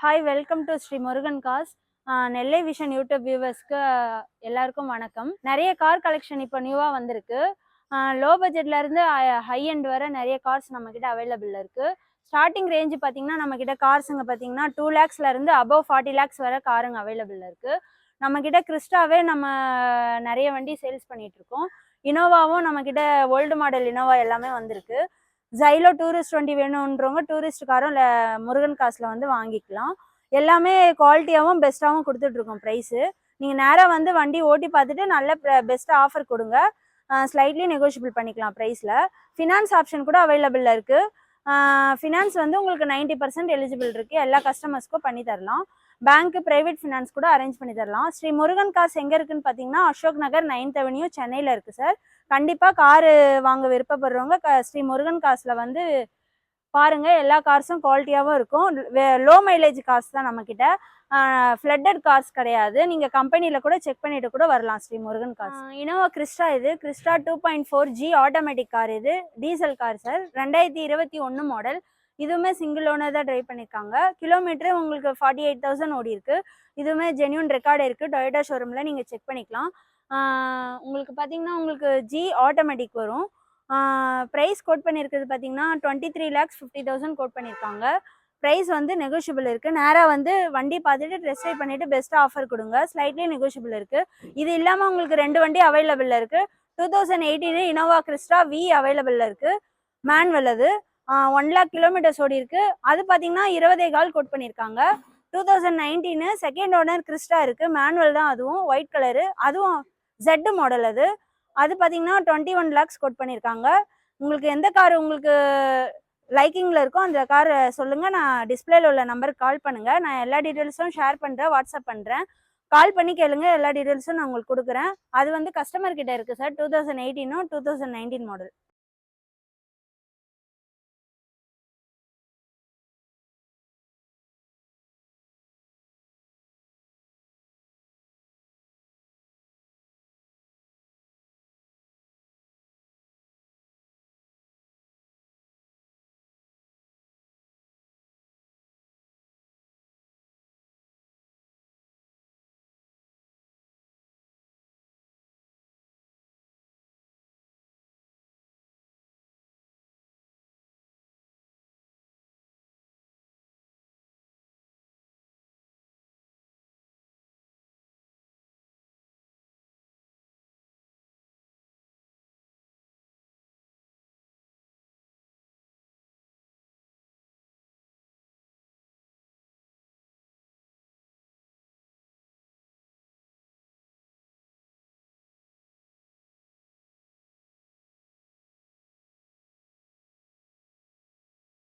Hi welcome to Sri Murugan cars. Nellai vision YouTube வியூவர்ஸ்க்கு எல்லாருக்கும் வணக்கம். நிறைய கார் கலெக்ஷன் இப்போ நியூவாக வந்திருக்கு. லோ பட்ஜெட்லேருந்து ஹை எண்ட் வர நிறைய கார்ஸ் நம்மக்கிட்ட அவைலபிள் இருக்குது. ஸ்டார்டிங் ரேஞ்சு பார்த்தீங்கன்னா நம்மக்கிட்ட கார்ஸுங்க பார்த்தீங்கன்னா 2 lakhsலேருந்து அபவ் 40 lakhs வர காருங்க அவைலபிள் இருக்குது. நம்மக்கிட்ட கிறிஸ்டாவே நம்ம நிறைய வண்டி சேல்ஸ் பண்ணிகிட்ருக்கோம். இனோவாவும் நம்மக்கிட்ட ஓல்டு மாடல் இனோவா எல்லாமே வந்திருக்கு. ஜைலோ டூரிஸ்ட் வண்டி வேணுன்றவங்க டூரிஸ்ட் காரும் முருகன் காசில் வந்து வாங்கிக்கலாம். எல்லாமே குவாலிட்டியாகவும் பெஸ்ட்டாகவும் கொடுத்துட்ருக்கோம் ப்ரைஸு. நீங்கள் நேராக வந்து வண்டி ஓட்டி பார்த்துட்டு நல்ல பெஸ்ட்டாக ஆஃபர் கொடுங்க. ஸ்லைட்லி நெகோஷியபிள் பண்ணிக்கலாம் ப்ரைஸில். ஃபினான்ஸ் ஆப்ஷன் கூட அவைலபிளில் இருக்குது. ஃபினான்ஸ் வந்து உங்களுக்கு 90% எலிஜிபிள் இருக்குது. எல்லா கஸ்டமர்ஸ்க்கும் பண்ணி தரலாம். பேங்க்கு ப்ரைவேட் ஃபினான்ஸ் கூட அரேஞ்ச் பண்ணி தரலாம். ஸ்ரீ முருகன் காஸ் எங்கே இருக்குதுன்னு பார்த்தீங்கன்னா அசோக் நகர் 9th Avenue சென்னையில் இருக்குது சார். கண்டிப்பாக காரு வாங்க விருப்பப்படுறவங்க ஸ்ரீ முருகன் காசில் வந்து பாருங்கள். எல்லா கார்ஸும் குவாலிட்டியாகவும் இருக்கும். லோ மைலேஜ் கார்ஸ் தான் நம்மக்கிட்ட. ஃப்ளட்டட் கார்ஸ் கிடையாது. நீங்கள் கம்பெனியில் கூட செக் பண்ணிவிட்டு கூட வரலாம். Sri Murugan cars. Innova Crysta, இது கிறிஸ்டா 2.4G ஆட்டோமேட்டிக் கார். இது டீசல் கார் சார். 2021 மாடல். இதுவுமே சிங்கிள் ஓனர் தான் ட்ரைவ் பண்ணியிருக்காங்க. கிலோமீட்டரு உங்களுக்கு 48,000 ஓடி இருக்குது. இதுவுமே ஜென்யூன் ரெக்கார்டு இருக்குது. டொயோட்டா ஷோரூமில் நீங்கள் செக் பண்ணிக்கலாம். உங்களுக்கு பார்த்தீங்கன்னா உங்களுக்கு ஜி ஆட்டோமேட்டிக் வரும். ப்ரைஸ் கோட் பண்ணியிருக்கிறது பார்த்தீங்கன்னா 23,50,000 கோட் பண்ணியிருக்காங்க. ப்ரைஸ் வந்து நெகோஷியபிள் இருக்குது. நேராக வந்து வண்டி பார்த்துட்டு டெஸ்ட் ட்ரைவ் பண்ணிவிட்டு பெஸ்ட்டாக ஆஃபர் கொடுங்க. ஸ்லைட்லி நெகோஷியபிள் இருக்குது. இது இல்லாமல் உங்களுக்கு 2 வண்டி அவைலபிளில் இருக்குது. 2018 இனோவா கிறிஸ்டா வி அவைலபிளில் இருக்குது. மேனுவல். அது 1 lakh கிலோமீட்டர்ஸ் ஓடி இருக்குது. அது பார்த்தீங்கன்னா 20,15 கோட் பண்ணியிருக்காங்க. 2019 செகண்ட் ஓனர் கிறிஸ்டா இருக்குது. மேனுவல் தான், அதுவும் ஒயிட் கலரு. அதுவும் ஜெட் மாடல். அது பார்த்தீங்கன்னா 21 lakhs கோட் பண்ணியிருக்காங்க. உங்களுக்கு எந்த கார் உங்களுக்கு லைக்கிங்கில் இருக்கோ அந்த கார் சொல்லுங்கள். நான் டிஸ்பிளேல உள்ள நம்பருக்கு கால் பண்ணுங்கள். நான் எல்லா டீட்டெயில்ஸும் ஷேர் பண்ணுறேன், வாட்ஸ்அப் பண்ணுறேன். கால் பண்ணி கேளுங்க. எல்லா டீட்டெயில்ஸும் நான் உங்களுக்கு கொடுக்குறேன். அது வந்து கஸ்டமர் கிட்ட இருக்குது சார். 2018 2019 மாடல்.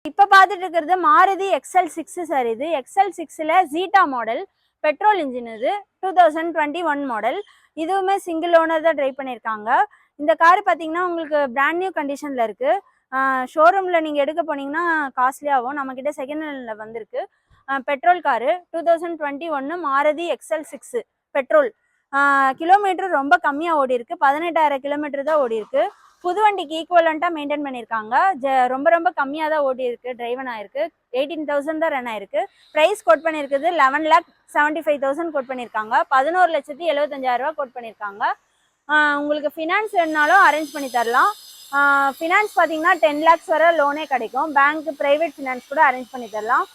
இப்போ பார்த்துட்டு இருக்கிறது மாருதி XL6 சார். இது XL6ல் ஜீட்டா மாடல் பெட்ரோல் இன்ஜின். இது 2021 மாடல். இதுவுமே சிங்கிள் ஓனர் தான் ட்ரைவ் பண்ணியிருக்காங்க. இந்த கார் பார்த்தீங்கன்னா உங்களுக்கு பிராண்ட் நியூ கண்டிஷனில் இருக்குது. ஷோரூமில் நீங்கள் எடுக்க போனீங்கன்னா காஸ்ட்லியாகவும். நம்மக்கிட்ட செகண்ட் ஹேண்டில் வந்திருக்கு. Petrol car 2021 Maruti XL6 petrol. Kilometre ரொம்ப கம்மியாக ஓடி இருக்குது. 18,000 கிலோமீட்டர் தான் ஓடி இருக்குது. புது வண்டிக்கு ஈக்குவலண்ட்டாக மெயின்டைன் பண்ணியிருக்காங்க. ரொம்ப ரொம்ப கம்மியாக தான் ஓடி இருக்குது. டிரைவன் ஆயிருக்கு. 18,000 தான் ரன் ஆயிருக்கு. ப்ரைஸ் கோட் பண்ணியிருக்குது 11,75,000 கோட் பண்ணியிருக்காங்க. 11,75,000 கோட் பண்ணியிருக்காங்க. உங்களுக்கு ஃபினான்ஸ் வேணுனாலும் அரேஞ்ச் பண்ணி தரலாம். ஃபினான்ஸ் பார்த்தீங்கன்னா 10 lakhs வரை லோனே கிடைக்கும். பேங்க் ப்ரைவேட் ஃபினான்ஸ் கூட அரேஞ்ச் பண்ணி தரலாம்.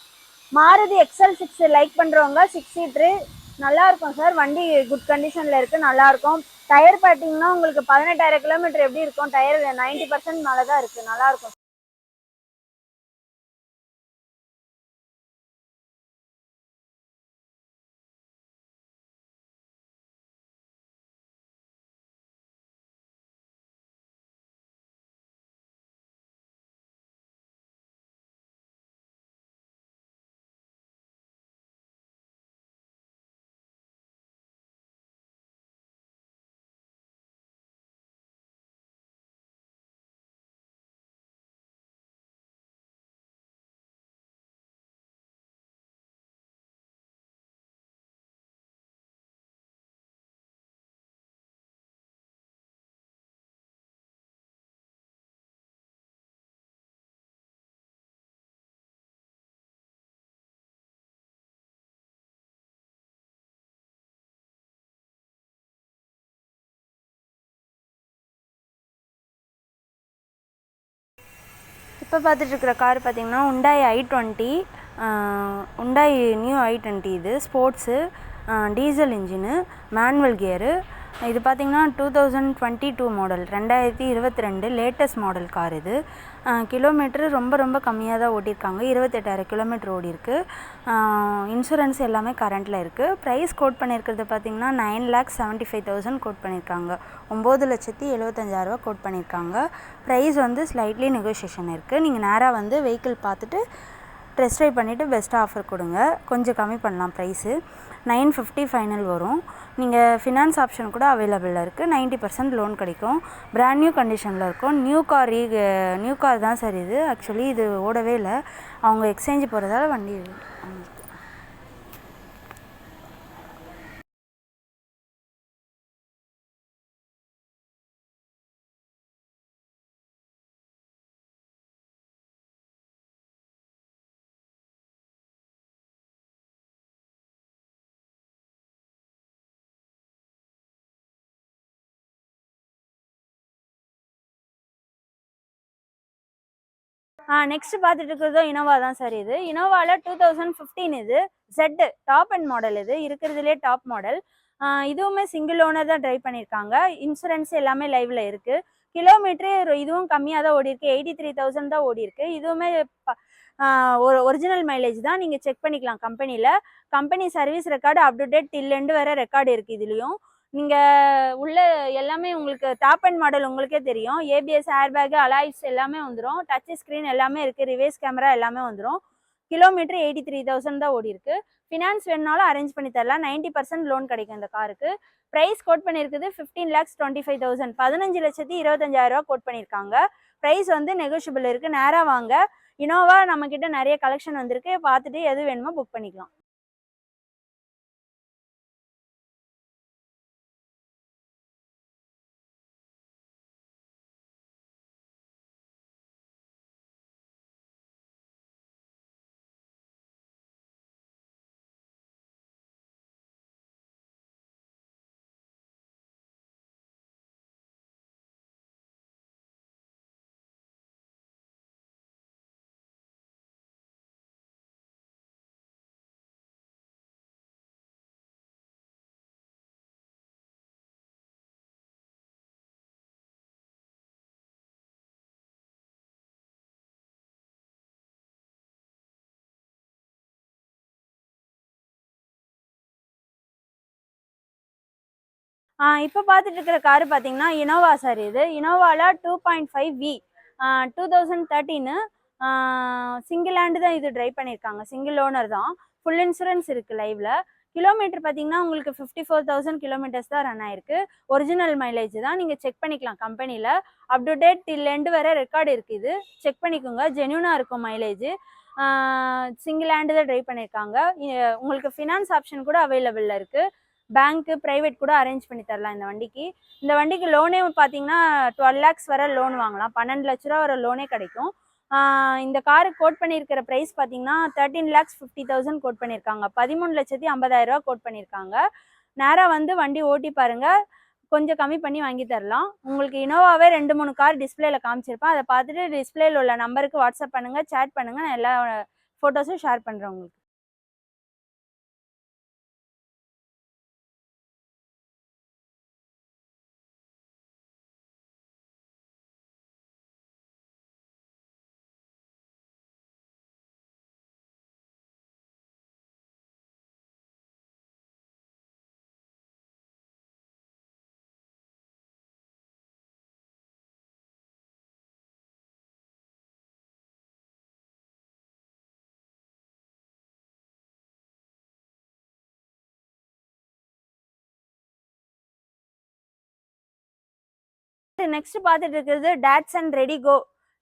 மாருதி XL6 லைக் பண்ணுறவங்க 6 சீட்ரு நல்லாயிருக்கும் சார். வண்டி குட் கண்டிஷனில் இருக்குது, நல்லாயிருக்கும். டயர் பார்த்தீங்கன்னா உங்களுக்கு 18,000 கிலோமீட்டர் எப்படி இருக்கும், டயர் 90% மேலே தான் இருக்குது, நல்லாயிருக்கும். இப்போ பார்த்துட்டு இருக்கிற கார் பார்த்திங்கன்னா Hyundai i20, Hyundai new i20. இது sports, diesel engine, manual gear. இது பார்த்திங்கன்னா 2022 மாடல், 2022 லேட்டஸ்ட் மாடல் கார். இது கிலோமீட்ரு ரொம்ப கம்மியாக தான் ஓட்டியிருக்காங்க, 28,000 கிலோமீட்டர் ஓடிருக்கு. இன்சூரன்ஸ் எல்லாமே கரண்ட்டில் இருக்குது. ப்ரைஸ் கோட் பண்ணியிருக்கிறது பார்த்திங்கன்னா 9,75,000 கோட் பண்ணியிருக்காங்க. 9,75,000 கோட் பண்ணியிருக்காங்க. ப்ரைஸ் வந்து ஸ்லைட்லி நெகோஷியேஷன் இருக்குது. நீங்கள் நேராக வந்து வெஹிக்கிள் பார்த்துட்டு டெஸ்ட் ட்ரைவ் பண்ணிவிட்டு பெஸ்ட் ஆஃபர் கொடுங்க, கொஞ்சம் கம்மி பண்ணலாம். ப்ரைஸு 950 ஃபைனல் வரும். நீங்கள் ஃபினான்ஸ் ஆப்ஷன் கூட அவைலபிளில் இருக்குது. 90% லோன் கிடைக்கும். பிராண்ட் நியூ கண்டிஷனில் இருக்கும். நியூ கார் தான் சார் இது. ஆக்சுவலி இது ஓடவே இல்லை, அவங்க எக்ஸ்சேஞ்ச் போகிறதால வண்டி நெக்ஸ்ட் பார்த்துட்டு இருக்கிறதோ இனோவா தான் சார். இது இனோவாவில் 2015 இது Z டாப் அண்ட் மாடல். இது இருக்கிறதுலே டாப் மாடல். இதுவுமே சிங்கிள் ஓனர் தான் ட்ரைவ் பண்ணியிருக்காங்க. இன்சூரன்ஸ் எல்லாமே லைவ்ல இருக்குது. கிலோமீட்டரு இதுவும் கம்மியாக தான் ஓடி இருக்கு, 83,000 தான் ஓடி இருக்கு. இதுவுமே ஒரு ஒரிஜினல் மைலேஜ் தான், நீங்கள் செக் பண்ணிக்கலாம் கம்பெனியில். Company service record up to date till end வர ரெக்கார்டு இருக்குது. இதுலேயும் நீங்கள் உள்ள எல்லாமே உங்களுக்கு டாப் அண்ட் மாடல் உங்களுக்கே தெரியும். ஏபிஎஸ், ஏர்பேக், அலாய்ஸ் எல்லாமே வந்துடும். டச் ஸ்க்ரீன் எல்லாமே இருக்குது. ரிவர்ஸ் கேமரா எல்லாமே வந்துடும். கிலோமீட்டர் 83,000 தான் ஓடி இருக்கு. ஃபினான்ஸ் வேணுனாலும் அரேஞ்ச் பண்ணி தரலாம். 90% லோன் கிடைக்கும் இந்த காருக்கு. ப்ரைஸ் கோட் பண்ணியிருக்குது 15,25,000, 15,25,000 கோட் பண்ணியிருக்காங்க. ப்ரைஸ் வந்து நெகோஷியபிள் இருக்குது. நேராக வாங்க. இனோவா நம்மக்கிட்ட நிறைய கலெக்ஷன் வந்திருக்கு, பார்த்துட்டு எது வேணுமோ புக் பண்ணிக்கலாம். இப்போ பார்த்துட்டு இருக்கிற காரு பார்த்தீங்கன்னா இனோவா சார். இது இனோவாவில் 2.5V 2013 சிங்கிள் ஹேண்டு தான் இது ட்ரைவ் பண்ணியிருக்காங்க. சிங்கிள் ஓனர் தான். ஃபுல் இன்சூரன்ஸ் இருக்குது லைவில். கிலோமீட்டர் பார்த்தீங்கன்னா உங்களுக்கு 54,000 கிலோமீட்டர்ஸ் தான் ரன் ஆயிருக்கு. ஒரிஜினல் மைலேஜ் தான், நீங்கள் செக் பண்ணிக்கலாம் கம்பெனியில். Up to date till end வர ரெக்கார்டு இருக்குது, செக் பண்ணிக்கோங்க. ஜென்யூனாக இருக்கும் மைலேஜ். சிங்கிள் ஹேண்டு தான் ட்ரைவ் பண்ணியிருக்காங்க. உங்களுக்கு ஃபினான்ஸ் ஆப்ஷன் கூட அவைலபிளில் இருக்குது. பேங்க்கு, ப்ரைவேட் கூட அரேஞ்ச் பண்ணி தரலாம் இந்த வண்டிக்கு. இந்த வண்டிக்கு லோனே பார்த்தீங்கன்னா 12 lakhs வர லோன் வாங்கலாம். 12 லட்ச ரூபா வர லோனே கிடைக்கும். இந்த காருக்கு கோட் பண்ணியிருக்கிற ப்ரைஸ் பார்த்தீங்கன்னா 13,50,000 கோட் பண்ணியிருக்காங்க. 13,50,000 கோட் பண்ணியிருக்காங்க. நேராக வந்து வண்டி ஓட்டி பாருங்கள், கொஞ்சம் கம்மி பண்ணி வாங்கி தரலாம். உங்களுக்கு இனோவாவே 2-3 கார் டிஸ்பிளேல காமிச்சிருப்பேன். அதை பார்த்துட்டு டிஸ்பிளேல உள்ள நம்பருக்கு வாட்ஸ்அப் பண்ணுங்கள், சேட் பண்ணுங்கள். நான் எல்லா ஃபோட்டோஸும் ஷேர் பண்ணுறேன் உங்களுக்கு. நெக்ஸ்ட் பார்த்துட்டு இருக்கிறது டாட்சன்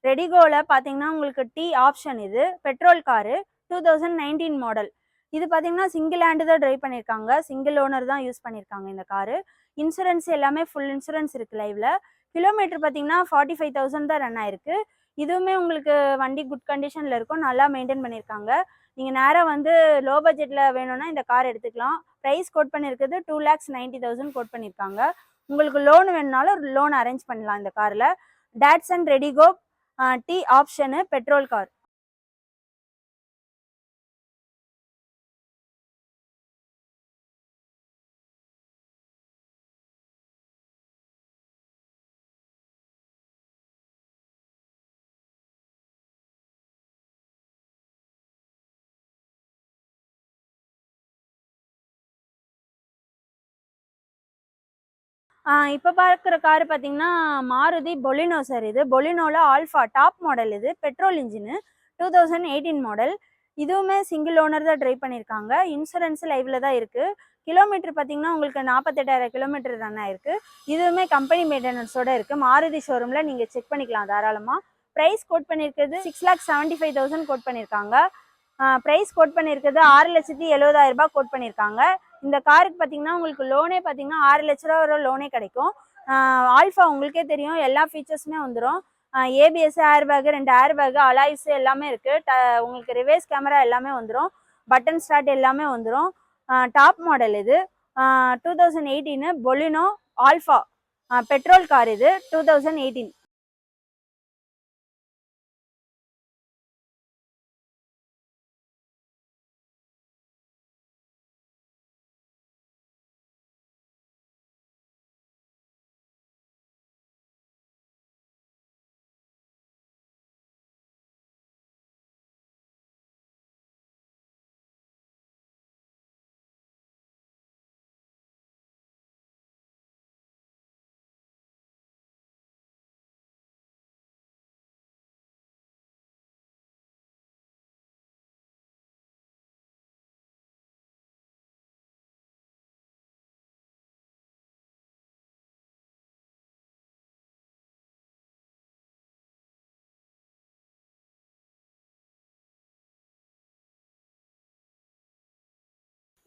ரெடிகோவில் பார்த்தீங்கன்னா உங்களுக்கு டி ஆப்ஷன். இது பெட்ரோல் காரு, 2019 மாடல். இது பார்த்தீங்கன்னா சிங்கிள் ஹேண்டு தான் ட்ரைவ் பண்ணியிருக்காங்க. சிங்கிள் ஓனர் தான் யூஸ் பண்ணியிருக்காங்க இந்த காரு. இன்சூரன்ஸ் எல்லாமே ஃபுல் இன்சூரன்ஸ் இருக்குது லைவில். கிலோமீட்டர் பார்த்தீங்கன்னா 45,000 தான் ரன் ஆயிருக்கு. இதுவுமே உங்களுக்கு வண்டி குட் கண்டிஷனில் இருக்கும், நல்லா மெயின்டைன் பண்ணியிருக்காங்க. நீங்கள் நேராக வந்து லோ பட்ஜெட்டில் வேணும்னா இந்த கார் எடுத்துக்கலாம். ப்ரைஸ் கோட் பண்ணியிருக்குது 2,90,000 கோட் பண்ணியிருக்காங்க. உங்களுக்கு லோன் வேணுனாலும் லோன் அரேஞ்ச் பண்ணலாம் இந்த காரில். Datsun redi go T option petrol car. இப்போ பார்க்குற கார் பார்த்தீங்கன்னா மாருதி பொலினோ சார். இது பொலினோவில் ஆல்ஃபா டாப் மாடல். இது பெட்ரோல் இன்ஜினு 2018 மாடல். இதுவுமே சிங்கிள் ஓனர் தான் ட்ரைவ் பண்ணியிருக்காங்க. இன்சூரன்ஸ் லைவில் தான் இருக்குது. கிலோமீட்டர் பார்த்தீங்கன்னா உங்களுக்கு 48,000 கிலோமீட்டர் ரன் ஆயிருக்கு. இதுவுமே கம்பெனி மெயின்டெனன்ஸோடு இருக்குது. மாருதி ஷோரூமில் நீங்கள் செக் பண்ணிக்கலாம் தாராளமாக. ப்ரைஸ் கோட் பண்ணியிருக்கிறது 6,75,000 கோட் பண்ணியிருக்காங்க. ப்ரைஸ் கோட் பண்ணியிருக்கிறது 6,70,000 கோட் பண்ணியிருக்காங்க. இந்த காருக்கு பார்த்தீங்கன்னா உங்களுக்கு லோனே பார்த்தீங்கன்னா 6 லட்ச ரூபா வரை லோனே கிடைக்கும். ஆல்ஃபா உங்களுக்கே தெரியும், எல்லா ஃபீச்சர்ஸுமே வந்துடும். ABS, air bag, 2 air back, alloys எல்லாமே இருக்குது. உங்களுக்கு ரிவர்ஸ் கேமரா எல்லாமே வந்துடும். பட்டன் ஸ்டார்ட் எல்லாமே வந்துடும். டாப் மாடல் இது. 2018 பொலினோ ஆல்ஃபா பெட்ரோல் கார். இது 2018.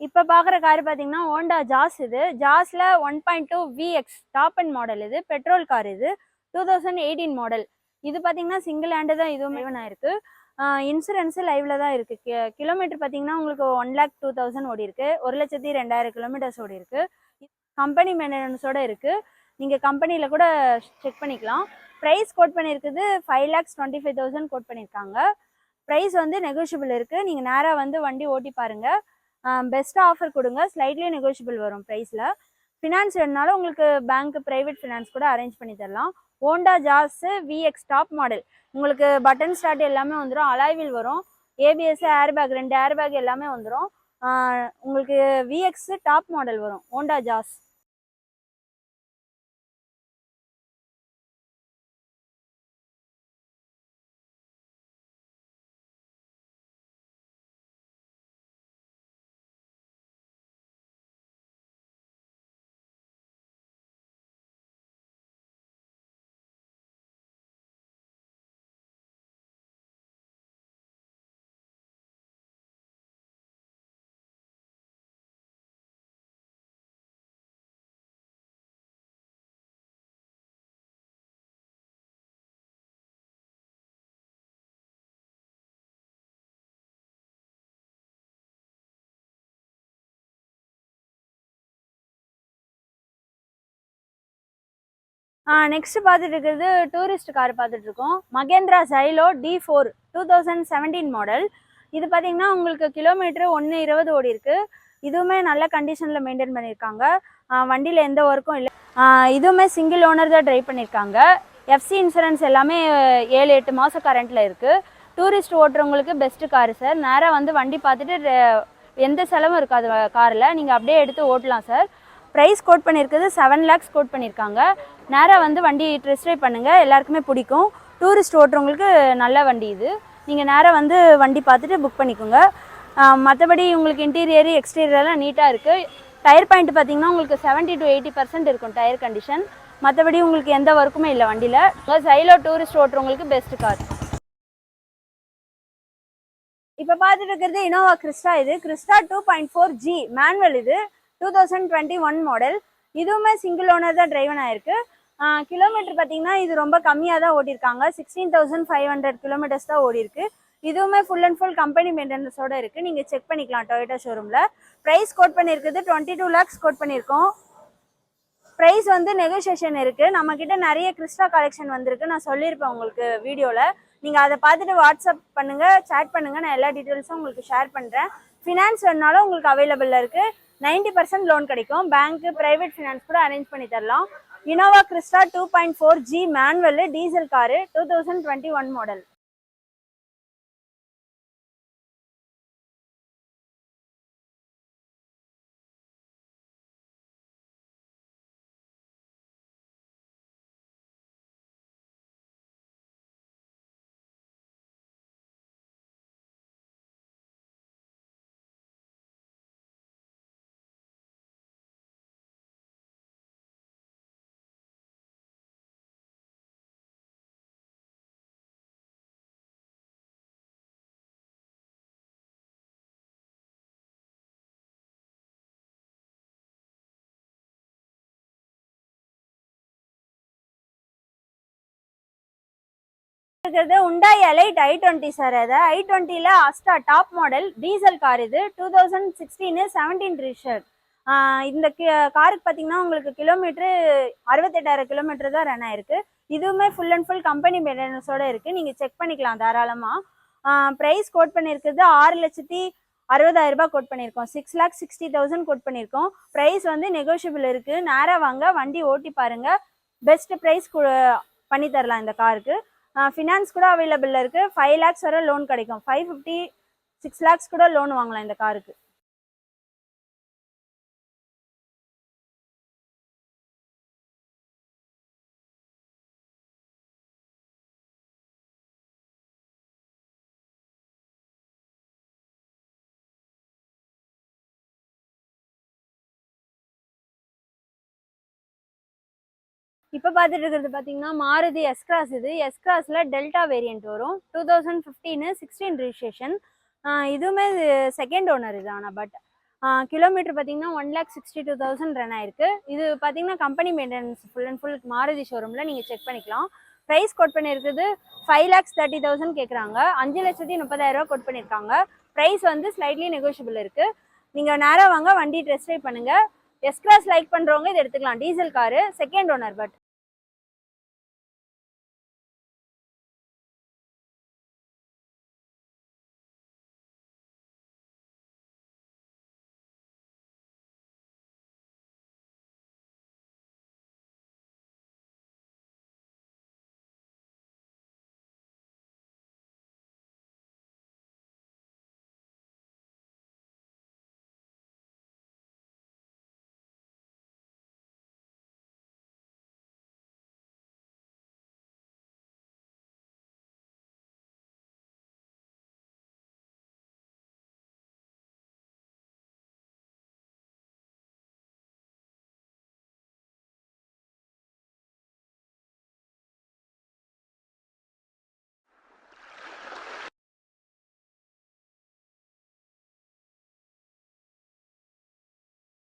இப்போ பார்க்குற கார் பார்த்தீங்கன்னா ஹோண்டா ஜாஸ். இது ஜாஸில் 1.2 VX டாப் அண்ட் மாடல். இது பெட்ரோல் கார். இது 2018 மாடல். இது பார்த்தீங்கன்னா சிங்கிள் ஹேண்டு தான் இதுவுமே ஆயிருக்கு. இன்சூரன்ஸு லைவில் தான் இருக்குது. கிலோமீட்டர் பார்த்தீங்கன்னா உங்களுக்கு 1,02,000 ஓடி இருக்குது. 1,02,000 கிலோமீட்டர்ஸ் ஓடி இருக்குது. கம்பெனி மெயின்டெனன்ஸோடு இருக்குது. நீங்கள் கம்பெனியில் கூட செக் பண்ணிக்கலாம். ப்ரைஸ் கோட் பண்ணியிருக்குது 5,25,000 கோட் பண்ணியிருக்காங்க. ப்ரைஸ் வந்து நெகோஷியபிள் இருக்குது. நீங்கள் நேராக வந்து வண்டி ஓட்டி பாருங்கள். பெஸ்ட்டாக ஆஃபர் கொடுங்க. ஸ்லைட்லி நெகோஷியபிள் வரும் ப்ரைஸில். ஃபினான்ஸ் வேணுனாலும் உங்களுக்கு பேங்க் ப்ரைவேட் ஃபினான்ஸ் கூட அரேஞ்ச் பண்ணி தரலாம். Honda Jazz VX top model. உங்களுக்கு பட்டன் ஸ்டார்ட் எல்லாமே வந்துடும். அலாய்வில் வரும். ABS, air bag, 2 air bag எல்லாமே வந்துடும். உங்களுக்கு VX டாப் மாடல் வரும் ஹோண்டா ஜாஸ். நெக்ஸ்ட் பார்த்துட்டு இருக்கிறது டூரிஸ்ட் கார் பார்த்துட்டு இருக்கோம். மகேந்திரா சைலோ D4 2017 மாடல். இது பார்த்தீங்கன்னா உங்களுக்கு கிலோமீட்டர் 120 ஓடி இருக்கு. இதுவுமே நல்ல கண்டிஷனில் மெயின்டைன் பண்ணியிருக்காங்க. வண்டியில் எந்த ஒர்க்கும் இல்லை. இதுவுமே சிங்கிள் ஓனர் தான் ட்ரைவ் பண்ணியிருக்காங்க. FC இன்சூரன்ஸ் எல்லாமே 7-8 மாதம் கரண்ட்டில் இருக்குது. டூரிஸ்ட் ஓட்டுறவங்களுக்கு பெஸ்ட்டு காரு சார். நேராக வந்து வண்டி பார்த்துட்டு எந்த செலவும் இருக்காது காரில். நீங்கள் அப்படியே எடுத்து ஓட்டலாம் சார். ப்ரைஸ் கோட் பண்ணியிருக்குது 7 lakhs கோட் பண்ணியிருக்காங்க. நேராக வந்து வண்டி டெஸ்ட் ட்ரைவ் பண்ணுங்கள். எல்லாருக்குமே பிடிக்கும். டூரிஸ்ட் ஓட்டுறவங்களுக்கு நல்ல வண்டி இது. நீங்கள் நேராக வந்து வண்டி பார்த்துட்டு புக் பண்ணிக்கோங்க. மற்றபடி உங்களுக்கு இன்டீரியரு எக்ஸ்டீரியர்லாம் நீட்டாக இருக்குது. டயர் பாயிண்ட் பார்த்தீங்கன்னா உங்களுக்கு 70 to 80% இருக்கும் டயர் கண்டிஷன். மற்றபடி உங்களுக்கு எந்த ஒர்க்குமே இல்லை வண்டியில். சைலோ டூரிஸ்ட் ஓட்டுறவங்களுக்கு பெஸ்ட்டு கார். இப்போ பார்த்துட்டு இருக்கிறது இனோவா கிறிஸ்டா. இது கிறிஸ்டா 2.4G மேனுவல். இது 2021 மாடல். இதுவுமே சிங்கிள் ஓனர் தான் டிரைவன் ஆயிருக்கு. கிலோமீட்டர் பார்த்தீங்கன்னா இது ரொம்ப கம்மியாக தான் ஓட்டியிருக்காங்க. 16,500 கிலோமீட்டர்ஸ் தான் ஓடி இருக்கு. இதுவுமே ஃபுல் அண்ட் ஃபுல் கம்பெனி மெயின்டெனன்ஸோட இருக்குது. நீங்கள் செக் பண்ணிக்கலாம் டொயோட்டா ஷோரூமில். ப்ரைஸ் கோட் பண்ணியிருக்குது 22 lakhs கோட் பண்ணியிருக்கோம். ப்ரைஸ் வந்து நெகோசியேஷன் இருக்குது. நம்மக்கிட்ட நிறைய கிறிஸ்டா கலெக்ஷன் வந்திருக்கு, நான் சொல்லியிருப்பேன் உங்களுக்கு வீடியோவில். நீங்கள் அதை பார்த்துட்டு வாட்ஸ்அப் பண்ணுங்கள், சேட் பண்ணுங்கள், நான் எல்லா டீட்டெயில்ஸும் உங்களுக்கு ஷேர் பண்ணுறேன். ஃபினான்ஸ் வேணுனாலும் உங்களுக்கு அவைலபிளில் இருக்குது. 90% லோன் கிடைக்கும். பேங்க்கு, ப்ரைவேட் ஃபினான்ஸ் கூட அரேஞ்ச் பண்ணி தரலாம். Innova Crysta 2.4G manual diesel car, 2021 model. இருக்கிறது உண்டாய் எலைட் i20 சார். அது i20ல Asta top model diesel car. இது 2016 17 ரிஜிஸ்டர். இந்த காருக்கு பார்த்தீங்கன்னா உங்களுக்கு கிலோமீட்டரு 68,000 கிலோமீட்டர் தான் ரன் ஆயிருக்கு. இதுவுமே ஃபுல் அண்ட் ஃபுல் கம்பெனி மெயின்டெனன்ஸோட இருக்குது, நீங்கள் செக் பண்ணிக்கலாம் தாராளமாக. ப்ரைஸ் கோட் பண்ணியிருக்குது 6,60,000 கோட் பண்ணியிருக்கோம். 6,60,000 கோட் பண்ணியிருக்கோம். ப்ரைஸ் வந்து நெகோஷியபிள் இருக்குது. நேராக வாங்க, வண்டி ஓட்டி பாருங்கள். பெஸ்ட் ப்ரைஸ் பண்ணி தரலாம் இந்த காருக்கு. ஃபினான்ஸ் கூட அவைலபிளில் இருக்குது. 5 lakhs வரை லோன் கிடைக்கும். 550 6 lakhs கூட லோன் வாங்கலாம் இந்த காருக்கு. இப்போ பார்த்துட்டு இருக்கிறது பார்த்தீங்கன்னா மாருதி எஸ்-கிராஸ். இது எஸ்-கிராஸில் டெல்டா வேரியண்ட் வரும். 2015 16 ரிஜிஸ்ட்ரேஷன். இதுவுமே செகண்ட் ஓனர் இது. ஆனால் பட் கிலோமீட்டர் பார்த்தீங்கன்னா 1,62,000 ரன் ஆயிருக்கு. இது பார்த்தீங்கன்னா company maintenance full and full Maruti ஷோரூமில் நீங்கள் செக் பண்ணிக்கலாம். ப்ரைஸ் கோட் பண்ணியிருக்குது 5,30,000 கேட்குறாங்க. 5,30,000 கோட் பண்ணியிருக்காங்க. ப்ரைஸ் வந்து ஸ்லைட்லி நெகோஷியபிள் இருக்குது. நீங்கள் நேராக வாங்க, வண்டி டெஸ்ட் ட்ரைவ் பண்ணுங்கள். எஸ்-கிராஸ் லைக் பண்ணுறவங்க இதை எடுத்துக்கலாம். Diesel car, second owner. But